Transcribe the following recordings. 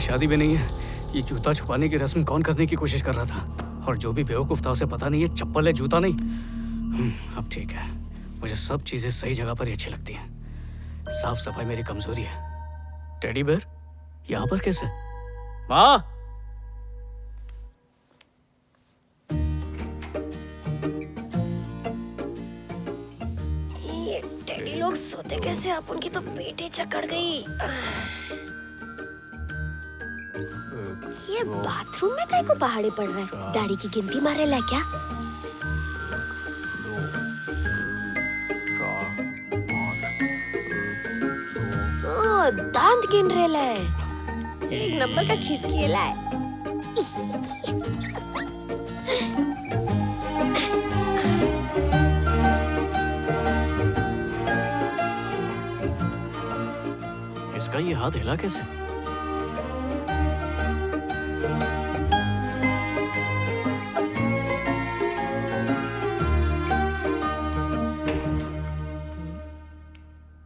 मेरी शादी भी नहीं है। ये जूता छुपाने की रस्म कौन करने की कोशिश कर रहा था? और जो भी बेवकूफ था उसे पता नहीं है चप्पल है जूता नहीं। अब ठीक है, मुझे सब चीजें सही जगह पर ही अच्छी लगती हैं। साफ सफाई मेरी कमजोरी है। टेडी बेयर यहाँ पर कैसे? माँ, ये टेडी लोग सोते कैसे? अपन की तो पेट ही चकड़ गई। ये बाथरूम में काहे को पहाड़े पड़ रहा है? दाढ़ी की गिनती मारे ला क्या? ओ, दांत गिन रहे ला है। एक नंबर का खिसकिएला है। इसका ये हाथ हिला कैसे?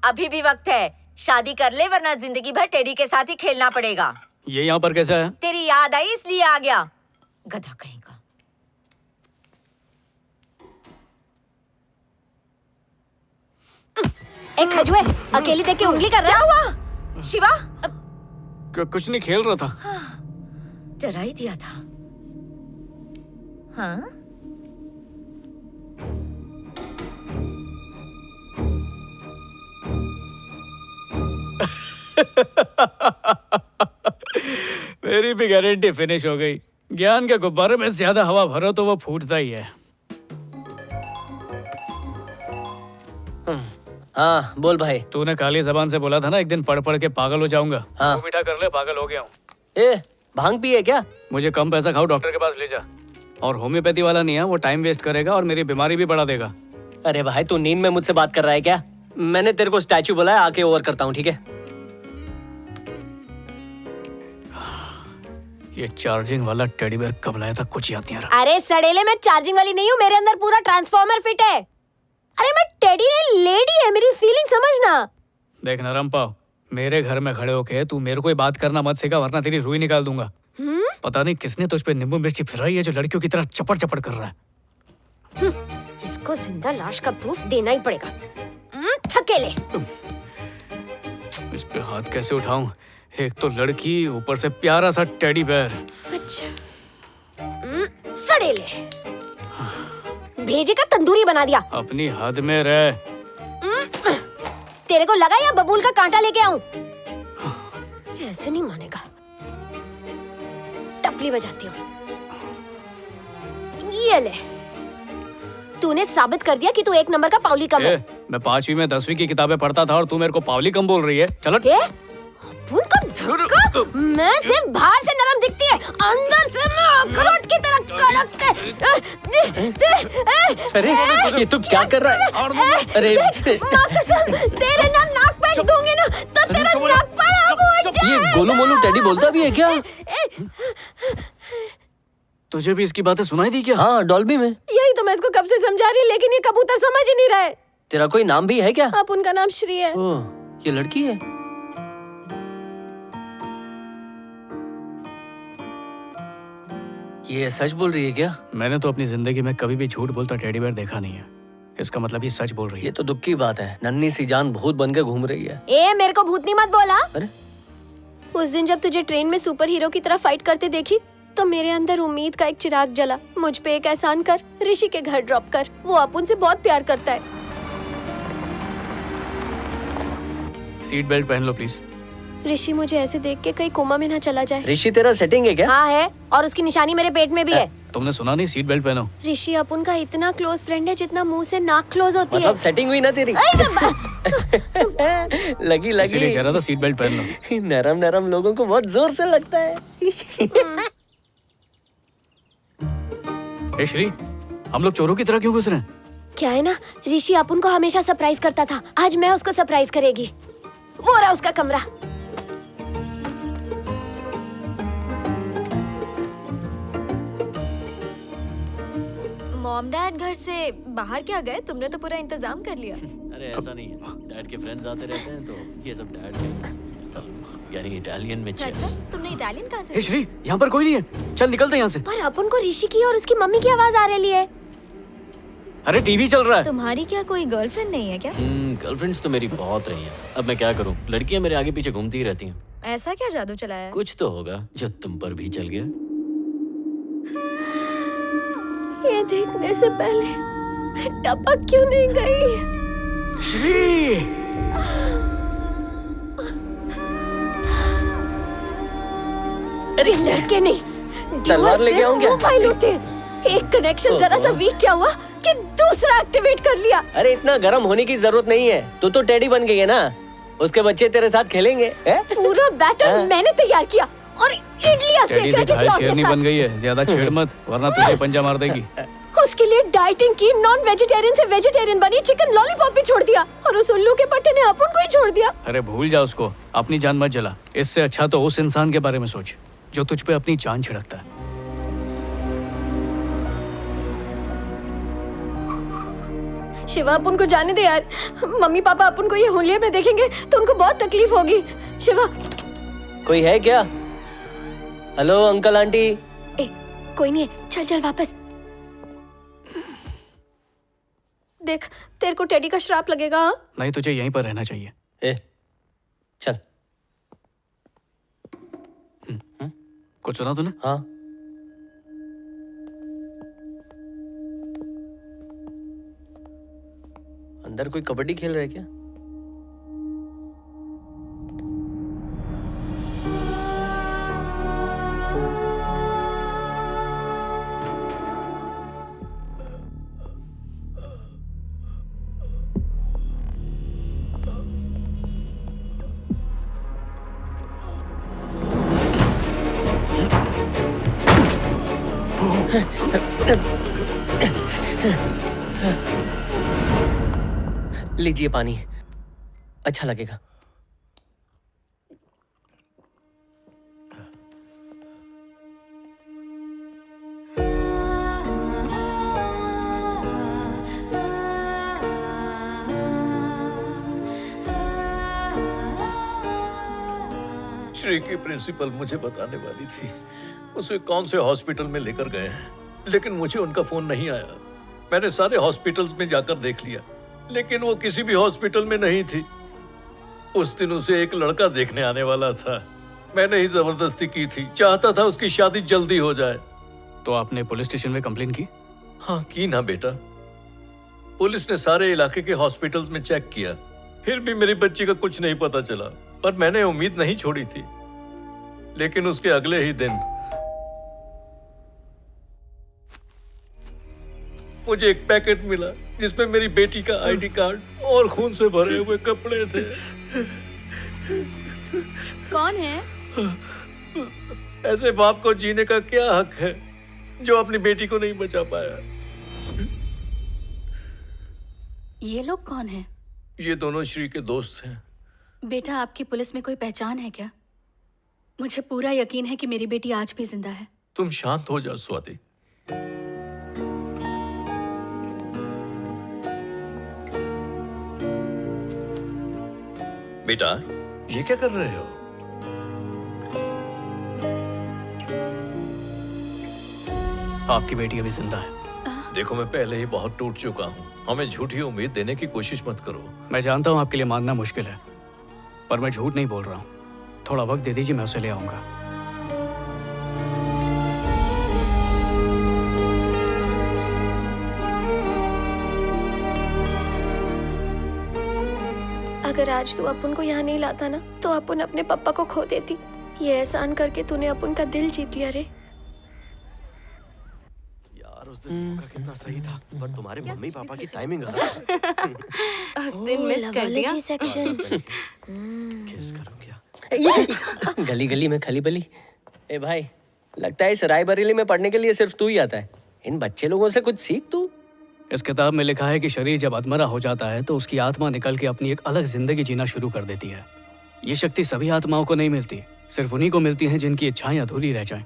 अभी भी वक्त है, शादी कर ले वरना जिंदगी भर टेडी के साथ ही खेलना पड़ेगा। ये यहाँ पर कैसा है? तेरी याद आई इसलिए आ गया, गधा कहीं का। एक खजुए अकेली देख के उंगली कर रहा। क्या हुआ शिवा? कुछ नहीं, खेल रहा था। डरा ही दिया था। हाँ? मेरी भी गारंटी फिनिश हो गई। ज्ञान के गुब्बारे में ज्यादा हवा भरो तो वो फूटता ही है। हाँ बोल भाई। तूने काली जबान से बोला था ना एक दिन पढ़ पढ़ के पागल हो जाऊंगा। हाँ। वो मीठा कर ले, पागल हो गया हूँ। ए भांग पिए क्या? मुझे कम पैसा खाओ, डॉक्टर के पास ले जा। और होम्योपैथी वाला नहीं है, वो टाइम वेस्ट करेगा और मेरी बीमारी भी बढ़ा देगा। अरे भाई तू नींद में मुझसे बात कर रहा है क्या? मैंने तेरे को स्टैचू बुलाया, आके ओवर करता हूँ, ठीक है? ये चार्जिंग वाला टेडी बेयर कब लाया था कुछ याद नहीं आ रहा। अरे सड़ेले, मैं चार्जिंग वाली नहीं हूँ, मेरे अंदर पूरा ट्रांसफॉर्मर फिट है। अरे मैं टेडी नहीं, लेडी है, मेरी फीलिंग समझना। देख नरम पाव, मेरे घर में खड़े होके तू मेरे को ही बात करना मत सिखा वरना तेरी रुई निकाल दूंगा। पता नहीं किसने तुझ पे नींबू मिर्ची फिराई है जो लड़कियों की तरह चपड़ चपड़ कर रहा है। इसको जिंदा लाश का प्रूफ देना ही पड़ेगा। थकेले। इस पे हाथ कैसे उठाऊं? एक तो लड़की, ऊपर से प्यारा सा टेडी बेयर। अच्छा। सड़ेले, भेजे का तंदूरी बना दिया। अपनी हद में रह। तेरे को लगा या बबूल का कांटा लेके आऊं? ऐसे नहीं मानेगा। टपली बजाती हूँ। ये ले, तूने साबित कर दिया कि तू एक नंबर का पावली कम है। मैं 5वीं में 10वीं की किताबें पढ़ता था और तू मेरे को पावली कम बोल रही है। चलो। उनका धक्का, मैं सिर्फ बाहर से नरम दिखती है, अंदर से मैं अखरोट की तरह कड़क है। अरे ये तू क्या कर रहा है? अरे माँ कसम, तेरे ना नाक पे दूंगी ना तो तेरा नाक पर आग उड़ जाए। ये गोलू मोलू टेडी बोलता भी है क्या? तुझे भी इसकी बातें सुनाई दी क्या? हाँ डॉल्बी में। यही तो मैं इसको कब से समझा रही, लेकिन ये कबूतर समझ ही नहीं रहा है। तेरा कोई नाम भी है क्या? अब उनका नाम श्री है। ओह, ये लड़की है। ये सच बोल रही है क्या? मैंने तो अपनी जिंदगी में कभी भी झूठ बोलता टेडी बेयर देखा नहीं है। इसका मतलब ये सच बोल रही है। ये तो दुख की बात है, नन्ही सी जान भूत बन के घूम रही है। ए मेरे को भूतनी मत बोला। अरे उस दिन जब तुझे ट्रेन में सुपर हीरो की तरह फाइट करते देखी तो मेरे अंदर उम्मीद का एक चिराग जला। मुझ पे एक एहसान कर, ऋषि के घर ड्रॉप कर, वो अपुन से बहुत प्यार करता है। सीट बेल्ट पहन लो प्लीज। ऋषि मुझे ऐसे देख के कहीं कोमा में ना चला जाए। ऋषि तेरा सेटिंग है क्या? हाँ है, और उसकी निशानी मेरे पेट में भी है। तुमने सुना नहीं? सीट बेल्ट पहनो। ऋषि अपुन का इतना क्लोज फ्रेंड है जितना मुंह से नाक क्लोज होती मतलब है। सेटिंग हुई ना तेरी? लगी इसीलिए लगी। कह रहा था सीट बेल्ट पहन लो। नरम नरम लोगों को बहुत जोर से लगता है। ए श्री, हम लोग चोरों की तरह क्यों घुस रहे हैं? क्या है ना, ऋषि अपुन को हमेशा सरप्राइज करता था, आज मैं उसको सरप्राइज करेगी। वो रहा उसका कमरा। मॉम डैड घर से बाहर क्या गए? तुमने तो पूरा इंतजाम कर लिया। अरे ऐसा नहीं है, डैड के फ्रेंड्स आते रहते हैं तो ये सब डैड के यानी इटालियन में अच्छा चेस। तुमने इटालियन कहाँ से हे श्री, यहाँ पर कोई नहीं है, चल निकलते हैं यहाँ से। पर अपन को ऋषि की और उसकी मम्मी की आवाज आ रही है। अरे टीवी चल रहा है। तुम्हारी क्या कोई गर्लफ्रेंड नहीं है क्या? गर्लफ्रेंड्स तो मेरी बहुत रही हैं। अब मैं क्या करूं, लड़कियां मेरे आगे पीछे घूमती ही रहती हैं। ऐसा क्या जादू चलाया है? कुछ तो होगा जो तुम पर भी चल गया। ये देखने से पहले मैं टपक क्यों नहीं गई? श्री, ये लड़के नहीं, तलवार लेके आऊं क्या? मोबाइल होते हैं। एक कनेक्शन जरा सा वीक क्या हुआ कि दूसरा एक्टिवेट कर लिया। अरे इतना गर्म होने की जरूरत नहीं है, तू तो टेडी बन गई है ना, उसके बच्चे तेरे साथ खेलेंगे हैं? पूरा बैटर मैंने तैयार किया और इडलियां टेडी सेक से किसी घायल और के शेरनी साथ। बन गई है, ज्यादा छेड़ मत वरना तुझे पंजा मार देगी। उसके लिए डाइटिंग की, नॉन वेजिटेरियन से वेजिटेरियन बनी, चिकन लॉलीपॉप भी छोड़ दिया और उस उल्लू के पट्टे ने अपन को ही छोड़ दिया। अरे भूल जा उसको, अपनी जान मत जला। इससे अच्छा तो उस इंसान के बारे में सोच जो तुझ पे अपनी जान छिड़कता है। शिवा, अपन को जाने दे यार। मम्मी पापा अपन को ये होलिये में देखेंगे तो उनको बहुत तकलीफ होगी। शिवा। कोई है क्या? Hello uncle aunty. ए, कोई नहीं है, चल चल वापस। देख, तेरे को टेडी का श्राप लगेगा। हाँ? नहीं, तुझे यहीं पर रहना चाहिए। ए, चल। कुछ सुना तूने? हाँ, अंदर कोई कबड्डी खेल रहा है क्या? लीजिए पानी, अच्छा लगेगा। श्री की प्रिंसिपल मुझे बताने वाली थी उसे कौन से हॉस्पिटल में लेकर गए हैं, लेकिन मुझे उनका फोन नहीं आया। मैंने सारे हॉस्पिटल्स में जाकर देख लिया, लेकिन वो किसी भी हॉस्पिटल में नहीं थी। उस दिन उसे एक लड़का देखने आने वाला था, मैंने ही जबरदस्ती की थी। चाहता था उसकी शादी जल्दी हो जाए। तो आपने पुलिस स्टेशन में कंप्लेन की? हाँ की ना बेटा, पुलिस ने सारे इलाके के हॉस्पिटल्स में चेक किया, फिर भी मेरी बच्ची का कुछ नहीं पता चला। पर मैंने उम्मीद नहीं छोड़ी थी। लेकिन उसके अगले ही दिन मुझे एक पैकेट मिला जिसमें मेरी बेटी का आईडी कार्ड और खून से भरे हुए कपड़े थे। कौन है? ऐसे बाप को जीने का क्या हक है जो अपनी बेटी को नहीं बचा पाया। ये लोग कौन हैं? ये दोनों श्री के दोस्त हैं। बेटा, आपकी पुलिस में कोई पहचान है क्या? मुझे पूरा यकीन है कि मेरी बेटी आज भी जिंदा है। तुम शांत हो जाओ स्वाति। बेटा, ये क्या कर रहे हो? आपकी बेटी अभी जिंदा है। देखो, मैं पहले ही बहुत टूट चुका हूँ। हमें झूठी उम्मीद देने की कोशिश मत करो। मैं जानता हूँ आपके लिए मानना मुश्किल है, पर मैं झूठ नहीं बोल रहा हूँ। थोड़ा वक्त दे दीजिए, मैं उसे ले आऊंगा। अगर आज तू अपन को यहाँ नहीं लाता ना, तो अपन अपने पापा को खो देती। ये एहसान करके तूने अपन का दिल जीत लिया रे। यार उस दिन मौका कितना सही था, पर तुम्हारे मम्मी पापा की टाइमिंग गलत। उस दिन मिस कर दिया। सेक्शन। किस करूं क्या? गली गली में खली बली। ए भाई, लगता है इस रायबरेली में पढ़ने के लिए सिर्फ तू ही आता है। इन बच्चे लोगों से कुछ सीख तू। इस किताब में लिखा है कि शरीर जब अधमरा हो जाता है तो उसकी आत्मा निकल के अपनी एक अलग जिंदगी जीना शुरू कर देती है। ये शक्ति सभी आत्माओं को नहीं मिलती, सिर्फ उन्हीं को मिलती है जिनकी इच्छाएं अधूरी रह जाएं।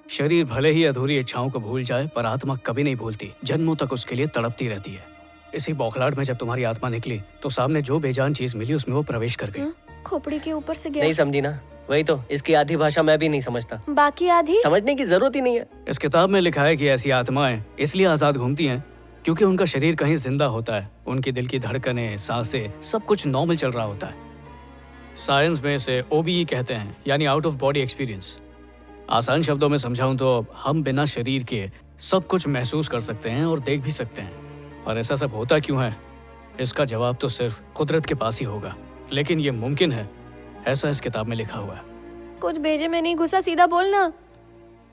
शरीर भले ही अधूरी इच्छाओं को भूल जाए, पर आत्मा कभी नहीं भूलती, जन्मों तक उसके लिए तड़पती रहती है। इसी बौखलाहट में जब तुम्हारी आत्मा निकली तो सामने जो बेजान चीज मिली उसमें वो प्रवेश कर गई। खोपड़ी के ऊपर से गया। नहीं समझी ना? वही तो, इसकी आधी भाषा मैं भी नहीं समझता। बाकी आधी समझने की जरूरत ही नहीं है। इस किताब में लिखा है कि ऐसी आत्माएं इसलिए आजाद घूमती हैं क्योंकि उनका शरीर कहीं जिंदा होता है, उनकी दिल की धड़कनें, सांसें, सब कुछ नॉर्मल चल रहा होता है। साइंस में इसे OBE कहते हैं, यानी आउट ऑफ बॉडी एक्सपीरियंस। आसान शब्दों में समझाऊं तो हम बिना शरीर के सब कुछ महसूस कर सकते हैं और देख भी सकते हैं। पर ऐसा सब होता क्यों है? इसका जवाब तो सिर्फ कुदरत के पास ही होगा, लेकिन ये मुमकिन है, ऐसा इस किताब में लिखा हुआ है। कुछ भेजे में नहीं घुसा, सीधा बोलना।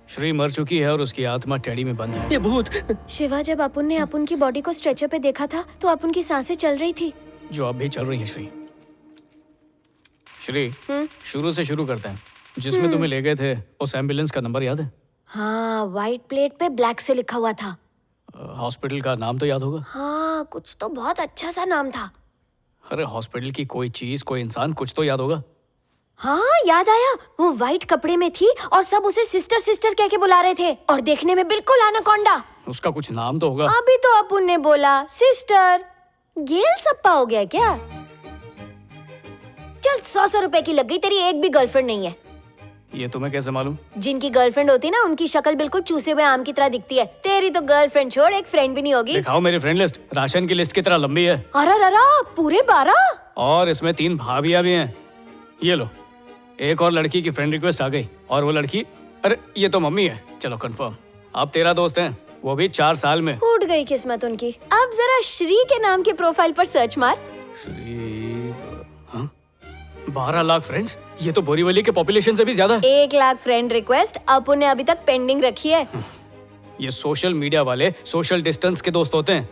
श्री मर चुकी है और उसकी आत्मा टेडी में बंद है। ये भूत। शिवा, जब अपुन ने अपुन की बॉडी को स्ट्रेचर पे देखा था तो अपुन की सांसें चल रही थी। जो अब भी चल रही है। श्री, शुरू से शुरू करते हैं। जिसमें तुम्हें ले गए थे उस एम्बुलेंस का नंबर याद है? हाँ, व्हाइट प्लेट पे ब्लैक से लिखा हुआ था। हॉस्पिटल का नाम तो याद होगा? हाँ, कुछ तो बहुत अच्छा सा नाम था। अरे हॉस्पिटल की कोई चीज, कोई इंसान, कुछ तो याद होगा। हाँ, याद आया। वो व्हाइट कपड़े में थी और सब उसे सिस्टर सिस्टर कह के बुला रहे थे और देखने में बिल्कुल एनाकोंडा। उसका कुछ नाम तो होगा। अभी तो अपुन ने बोला सिस्टर। गेल सप्पा हो गया क्या? चल, 100 रुपए की लग गई, तेरी एक भी गर्लफ्रेंड नहीं है। ये तुम्हें कैसे मालूम? जिनकी गर्लफ्रेंड होती ना, उनकी शक्ल बिल्कुल चूसे हुए आम की तरह दिखती है। तेरी तो गर्लफ्रेंड छोड़, एक फ्रेंड भी नहीं होगी। दिखाओ मेरी फ्रेंड लिस्ट। राशन की लिस्ट की तरह लंबी है। अरे पूरे 12। और इसमें 3 भाभियां भी हैं। ये लो, एक और लड़की की फ्रेंड रिक्वेस्ट आ गई। और वो लड़की, अरे ये तो मम्मी है। चलो कंफर्म, आप 13 दोस्त हैं, वो भी 4 साल में। फूट गई किस्मत उनकी। अब जरा श्री के नाम के प्रोफाइल पर सर्च मार। श्री, हाँ? 12 लाख फ्रेंड्स, ये तो बोरीवली के पॉपुलेशन से भी ज्यादा है। 1 लाख फ्रेंड रिक्वेस्ट अपुन ने अभी तक पेंडिंग रखी है। ये सोशल मीडिया वाले सोशल डिस्टेंस के दोस्त होते हैं।